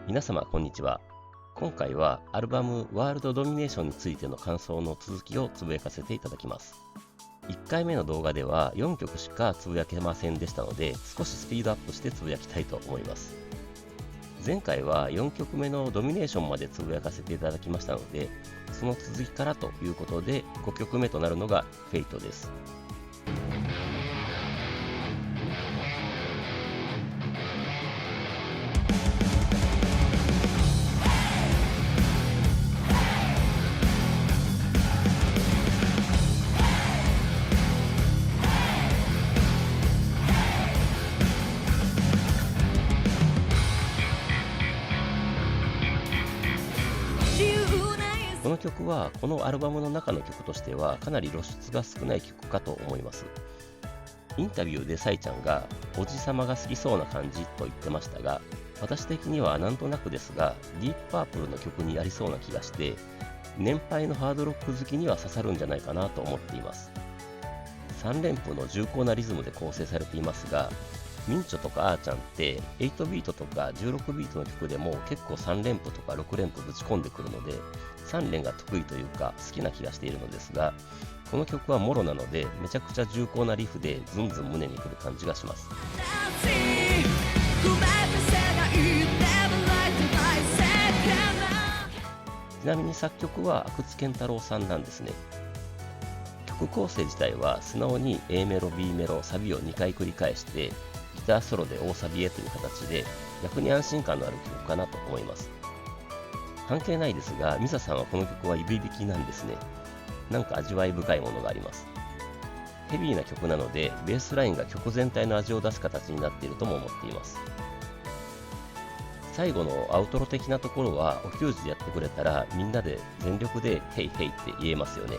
皆様こんにちは。今回はアルバムワールドドミネーションについての感想の続きをつぶやかせていただきます。1回目の動画では4曲しかつぶやけませんでしたので、少しスピードアップしてつぶやきたいと思います。前回は4曲目のドミネーションまでつぶやかせていただきましたので、その続きからということで5曲目となるのがフェイトです。この曲はこのアルバムの中の曲としてはかなり露出が少ない曲かと思います。インタビューでサイちゃんがおじさまが好きそうな感じと言ってましたが、私的にはなんとなくですがディープパープルの曲にありそうな気がして、年配のハードロック好きには刺さるんじゃないかなと思っています。3連符の重厚なリズムで構成されていますが、ミンチョとかアーちゃんって8ビートとか16ビートの曲でも結構3連符とか6連符ぶち込んでくるので、3連が得意というか好きな気がしているのですが、この曲はモロなのでめちゃくちゃ重厚なリフでズンズン胸にくる感じがします。ちなみに作曲は阿久津健太郎さんなんですね。曲構成自体は素直に A メロ B メロサビを2回繰り返してギターソロで大サビへという形で、逆に安心感のある曲かなと思います。関係ないですが、ミサさんはこの曲は指弾きなんですね。なんか味わい深いものがあります。ヘビーな曲なのでベースラインが曲全体の味を出す形になっているとも思っています。最後のアウトロ的なところはお給仕でやってくれたらみんなで全力でヘイヘイって言えますよね。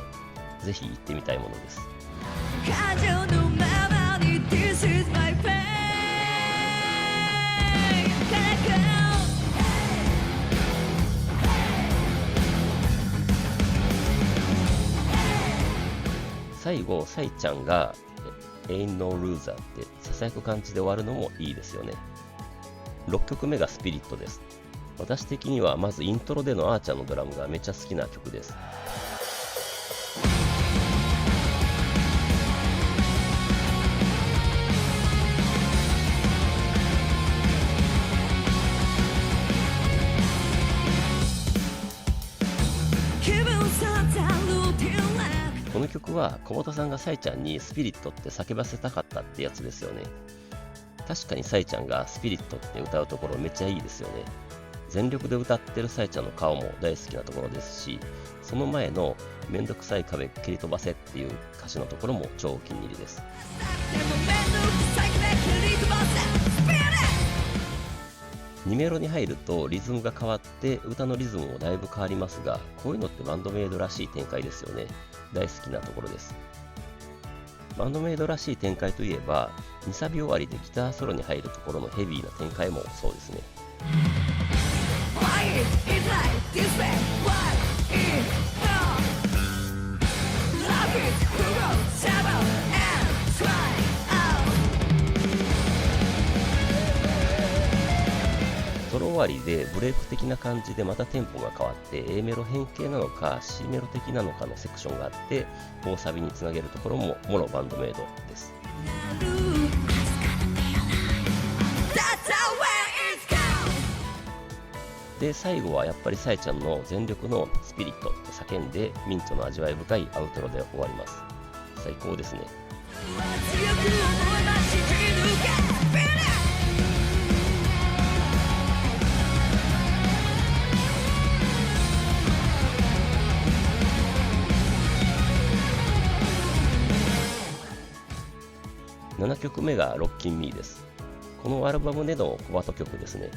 ぜひ行ってみたいものです。最後、サイちゃんが Ain't No Loser って囁く感じで終わるのもいいですよね。6曲目がスピリットです。私的にはまずイントロでのアーチャーのドラムがめっちゃ好きな曲です。この曲は小本さんがサイちゃんにスピリットって叫ばせたかったってやつですよね。確かにサイちゃんがスピリットって歌うところめっちゃいいですよね。全力で歌ってるサイちゃんの顔も大好きなところですし、その前のめんどくさい壁蹴り飛ばせっていう歌詞のところも超お気に入りです。2メロに入るとリズムが変わって歌のリズムもだいぶ変わりますが、こういうのってバンドメイドらしい展開ですよね。大好きなところです。バンドメイドらしい展開といえば、2サビ終わりでギターソロに入るところのヘビーな展開もそうですね。ソロ終わりでブレイク的な感じでまたテンポが変わって A メロ変形なのか C メロ的なのかのセクションがあって大サビにつなげるところもモロバンドメイドです。で最後はやっぱりサイちゃんの全力のスピリットって叫んでミンチョの味わい深いアウトロで終わります。最高ですね。7曲目がロッキンミーです。このアルバムでの小鳩曲ですね。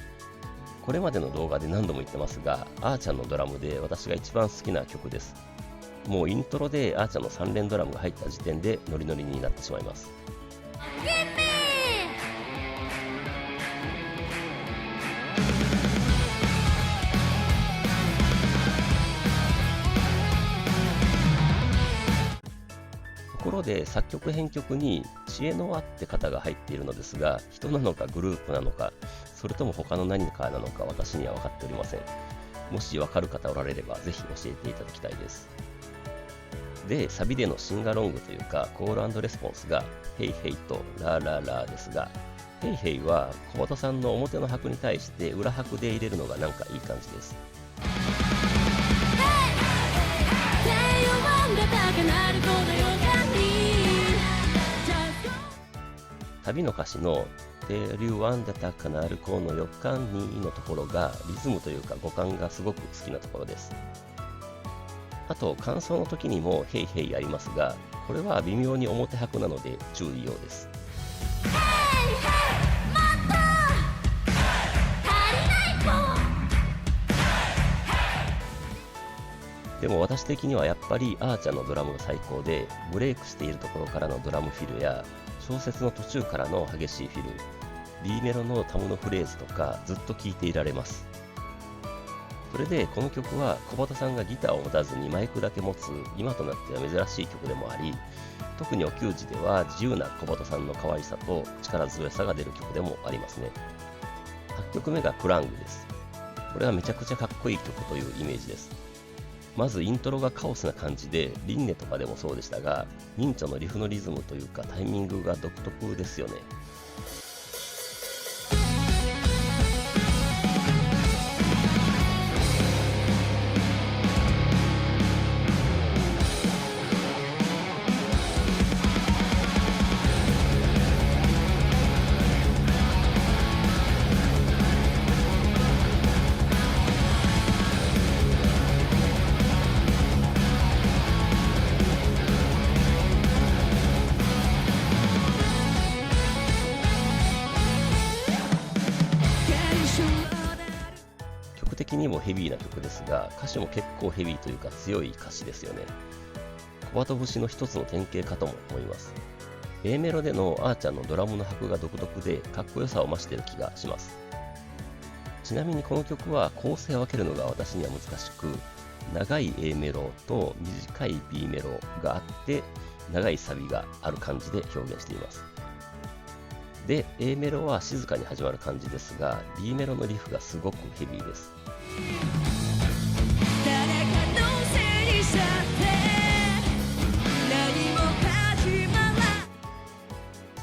これまでの動画で何度も言ってますが、アーちゃんのドラムで私が一番好きな曲です。もうイントロでアーちゃんの3連ドラムが入った時点でノリノリになってしまいます。ところで作曲編曲に知恵の輪って方が入っているのですが、人なのかグループなのか、それとも他の何かなのか私には分かっておりません。もし分かる方おられればぜひ教えていただきたいです。で、サビでのシンガロングというかコール&レスポンスがヘイヘイとラーラーラーですが、ヘイヘイは小鳩さんの表の拍に対して裏拍で入れるのがなんかいい感じです。旅の歌詞の「テリワンダタカナルコの予感に」のところがリズムというか語感がすごく好きなところです。あと感想の時にもヘイヘイありますが、これは微妙に表拍なので注意用です。でも私的にはやっぱりあーちゃんのドラムが最高で、ブレイクしているところからのドラムフィルや小説の途中からの激しいフィル、B メロのタムのフレーズとかずっと聴いていられます。それでこの曲は小畑さんがギターを持たずにマイクだけ持つ今となっては珍しい曲でもあり、特にお給仕では自由な小畑さんの可愛さと力強さが出る曲でもありますね。8曲目がクラングです。これはめちゃくちゃかっこいい曲というイメージです。まずイントロがカオスな感じで、リンネとかでもそうでしたが、ミンチョのリフのリズムというかタイミングが独特ですよね。曲的にもヘビーな曲ですが、歌詞も結構ヘビーというか強い歌詞ですよね。小鳩節の一つの典型かとも思います。A メロでのあーちゃんのドラムの拍が独特でかっこよさを増している気がします。ちなみにこの曲は構成を分けるのが私には難しく、長い A メロと短い B メロがあって長いサビがある感じで表現しています。で、A メロは静かに始まる感じですが、B メロのリフがすごくヘビーです。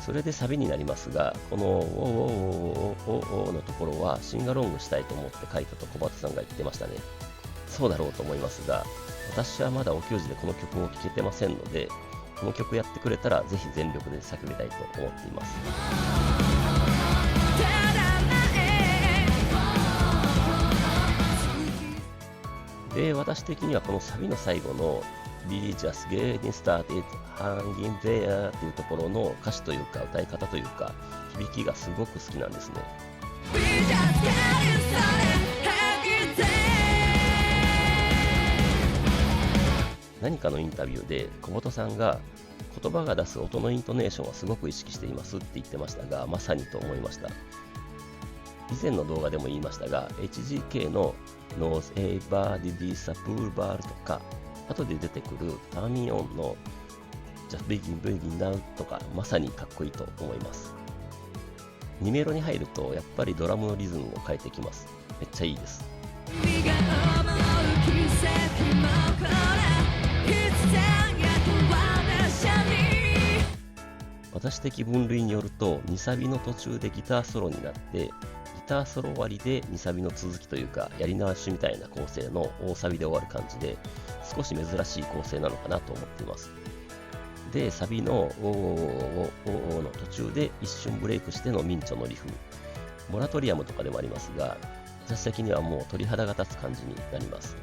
それでサビになりますが、この「おーおーおーおーおー」のところはシンガロングしたいと思って書いたと小畑さんが言ってましたね。そうだろうと思いますが、私はまだお給仕でこの曲を聴けてませんので、この曲やってくれたらぜひ全力で叫びたいと思っています。で、私的にはこのサビの最後の We just getting started hanging there というところの歌詞というか歌い方というか響きがすごく好きなんですね。何かのインタビューで小本さんが言葉が出す音のイントネーションはすごく意識していますって言ってましたが、まさにと思いました。以前の動画でも言いましたが、 HGK の Knows Everybody Disapproval とか、後で出てくるターミンオンの Just Begin Begin Now とか、まさにかっこいいと思います。2メロに入るとやっぱりドラムのリズムを変えてきます。めっちゃいいです。私的分類によると2サビの途中でギターソロになって、ギターソロ終わりで2サビの続きというかやり直しみたいな構成の大サビで終わる感じで、少し珍しい構成なのかなと思っています。で、サビの「おーおーおーおー」の途中で一瞬ブレイクしてのミンチョのリフ、モラトリアムとかでもありますが、私的にはもう鳥肌が立つ感じになります。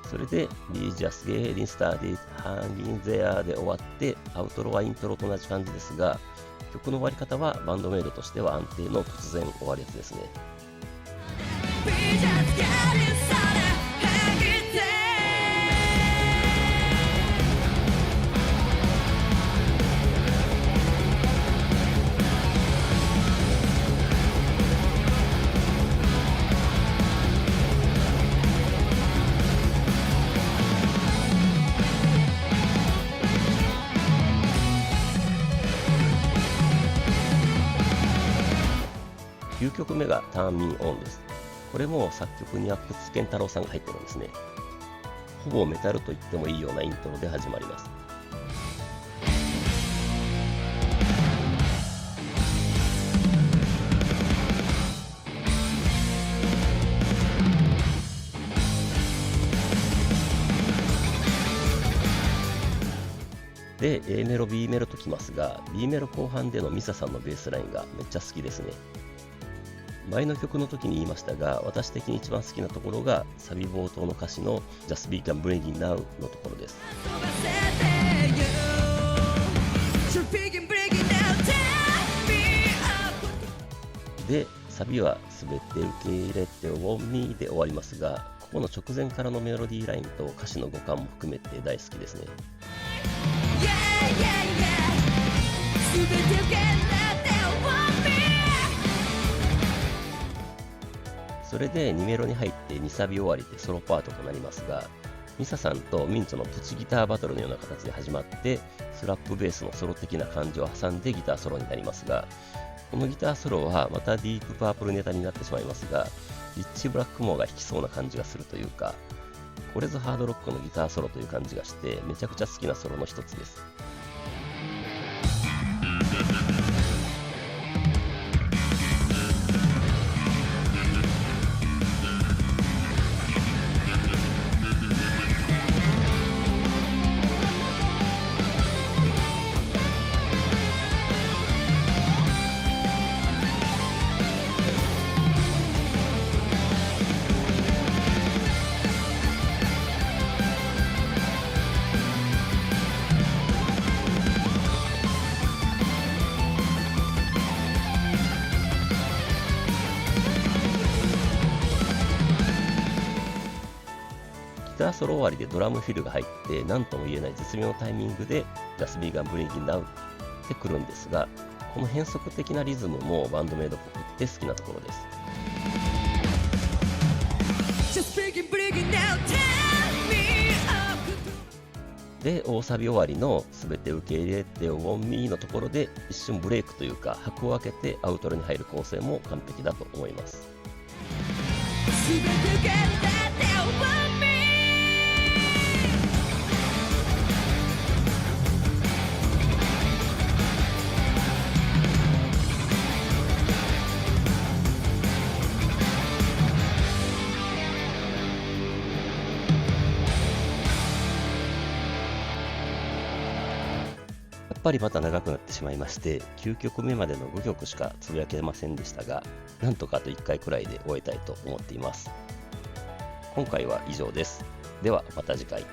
それで We just getting started hanging there で終わって、アウトロはイントロと同じ感じですが、曲の終わり方はバンドメイドとしては安定の突然終わるやつですね。9曲目がターンミンオンです。これも作曲には久津健太郎さんが入ってるんですね。ほぼメタルと言ってもいいようなイントロで始まります。で、A メロ、B メロときますが、B メロ後半でのミサさんのベースラインがめっちゃ好きですね。前の曲の時に言いましたが、私的に一番好きなところがサビ冒頭の歌詞の Just Begin Bringing Now のところです。で、サビは全て受け入れて On Me で終わりますが、ここの直前からのメロディーラインと歌詞の語感も含めて大好きですね。それで2メロに入って2サビ終わりでソロパートとなりますが、ミサさんとミンチョのプチギターバトルのような形で始まって、スラップベースのソロ的な感じを挟んでギターソロになりますが、このギターソロはまたディープパープルネタになってしまいますが、リッチ・ブラックモアが弾きそうな感じがするというか、これぞハードロックのギターソロという感じがして、めちゃくちゃ好きなソロの一つです。ギターソロ終わりでドラムフィルが入って何とも言えない絶妙なタイミングで Just Begin Bringing Down ってくるんですが、この変則的なリズムもバンドメイドっぽくって好きなところです。で、大サビ終わりの全て受け入れて On Me のところで一瞬ブレイクというか拍を開けてアウトロに入る構成も完璧だと思います。やっぱりまた長くなってしまいまして、9曲目までの5曲しかつぶやけませんでしたが、なんとかあと1回くらいで終えたいと思っています。今回は以上です。ではまた次回。